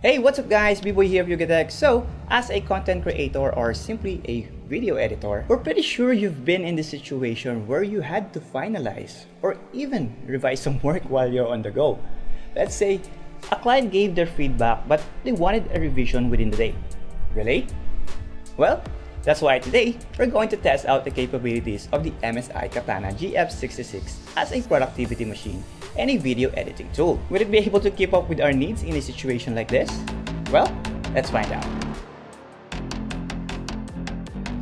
Hey, what's up guys? B-Boy here of Yugatech. So, as a content creator or simply a video editor, we're pretty sure you've been in this situation where you had to finalize or even revise some work while you're on the go. Let's say a client gave their feedback but they wanted a revision within the day. Relate? Well, that's why today we're going to test out the capabilities of the MSI Katana GF66 as a productivity machine and a video editing tool. Will it be able to keep up with our needs in a situation like this? Well, let's find out.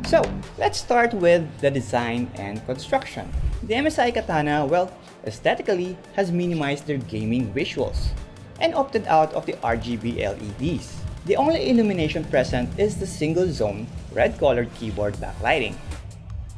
So, let's start with the design and construction. The MSI Katana, well, aesthetically has minimized their gaming visuals and opted out of the RGB LEDs. The only illumination present is the single-zone red-colored keyboard backlighting.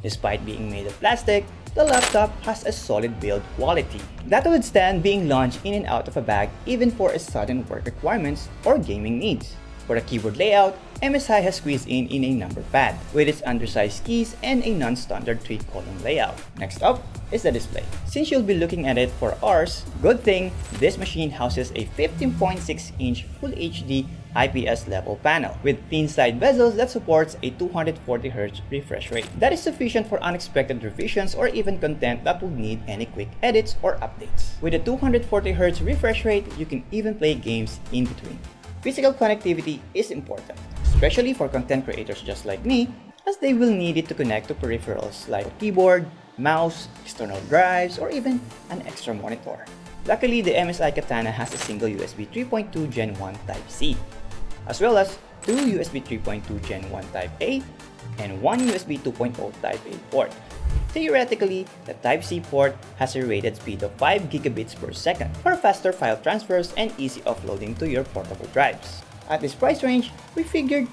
Despite being made of plastic, the laptop has a solid build quality that will withstand being launched in and out of a bag even for a sudden work requirements or gaming needs. For the keyboard layout, MSI has squeezed in a number pad with its undersized keys and a non-standard 3-column layout. Next up is the display. Since you'll be looking at it for hours, good thing this machine houses a 15.6-inch Full HD IPS level panel with thin side bezels that supports a 240Hz refresh rate. That is sufficient for unexpected revisions or even content that will need any quick edits or updates. With a 240Hz refresh rate, you can even play games in between. Physical connectivity is important, especially for content creators just like me, as they will need it to connect to peripherals like a keyboard, mouse, external drives, or even an extra monitor. Luckily, the MSI Katana has a single USB 3.2 Gen 1 Type-C, as well as two USB 3.2 Gen 1 Type-A and one USB 2.0 Type-A port. Theoretically, the Type-C port has a rated speed of 5 gigabits per second for faster file transfers and easy offloading to your portable drives. At this price range, we figured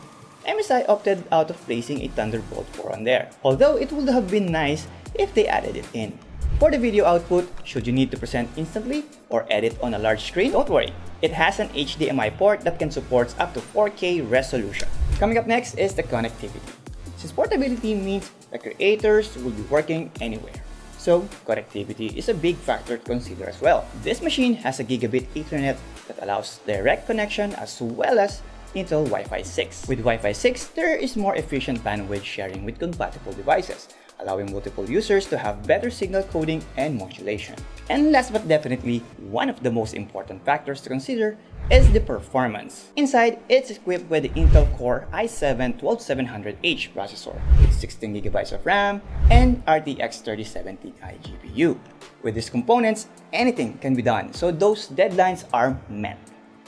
MSI opted out of placing a Thunderbolt 4 on there, although it would have been nice if they added it in. For the video output, should you need to present instantly or edit on a large screen, don't worry. It has an HDMI port that can support up to 4K resolution. Coming up next is the connectivity. Since portability means the creators will be working anywhere, so connectivity is a big factor to consider as well. This machine has a gigabit Ethernet that allows direct connection as well as Intel Wi-Fi 6. With Wi-Fi 6, there is more efficient bandwidth sharing with compatible devices, allowing multiple users to have better signal coding and modulation. And last but definitely, one of the most important factors to consider is the performance. Inside, it's equipped with the Intel Core i7-12700H processor with 16GB of RAM and RTX 3070 Ti GPU. With these components, anything can be done, so those deadlines are met.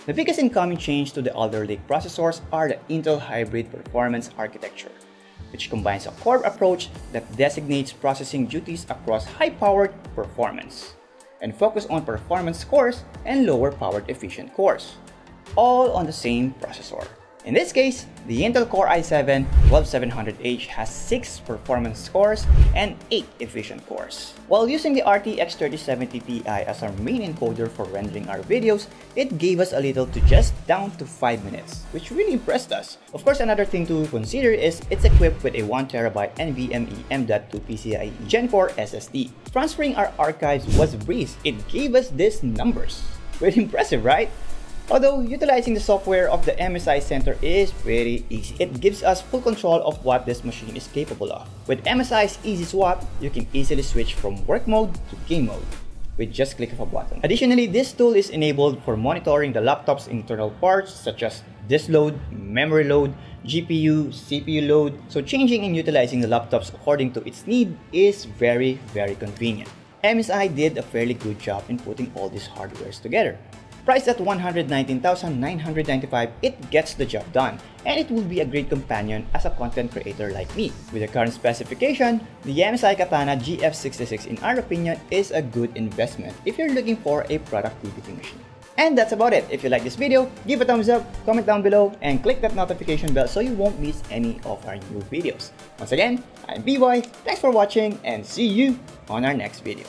The biggest incoming change to the Alder Lake processors are the Intel Hybrid Performance Architecture, which combines a core approach that designates processing duties across high-powered performance and focus on performance cores and lower-powered efficient cores, all on the same processor. In this case, the Intel Core i7-12700H has 6 performance cores and 8 efficient cores. While using the RTX 3070 Ti as our main encoder for rendering our videos, it gave us a little to just down to 5 minutes, which really impressed us. Of course, another thing to consider is it's equipped with a 1TB NVMe M.2 PCIe Gen 4 SSD. Transferring our archives was a breeze. It gave us these numbers. Pretty impressive, right? Although utilizing the software of the MSI Center is pretty easy. It gives us full control of what this machine is capable of. With MSI's Easy Swap, you can easily switch from work mode to game mode with just click of a button. Additionally, this tool is enabled for monitoring the laptop's internal parts such as disk load, memory load, GPU, CPU load. So changing and utilizing the laptops according to its need is very convenient. MSI did a fairly good job in putting all these hardwares together. Priced at $119,995, it gets the job done, and it will be a great companion as a content creator like me. With the current specification, the MSI Katana GF66 in our opinion is a good investment if you're looking for a productivity machine. And that's about it. If you like this video, give a thumbs up, comment down below, and click that notification bell so you won't miss any of our new videos. Once again, I'm B-Boy, thanks for watching, and see you on our next video.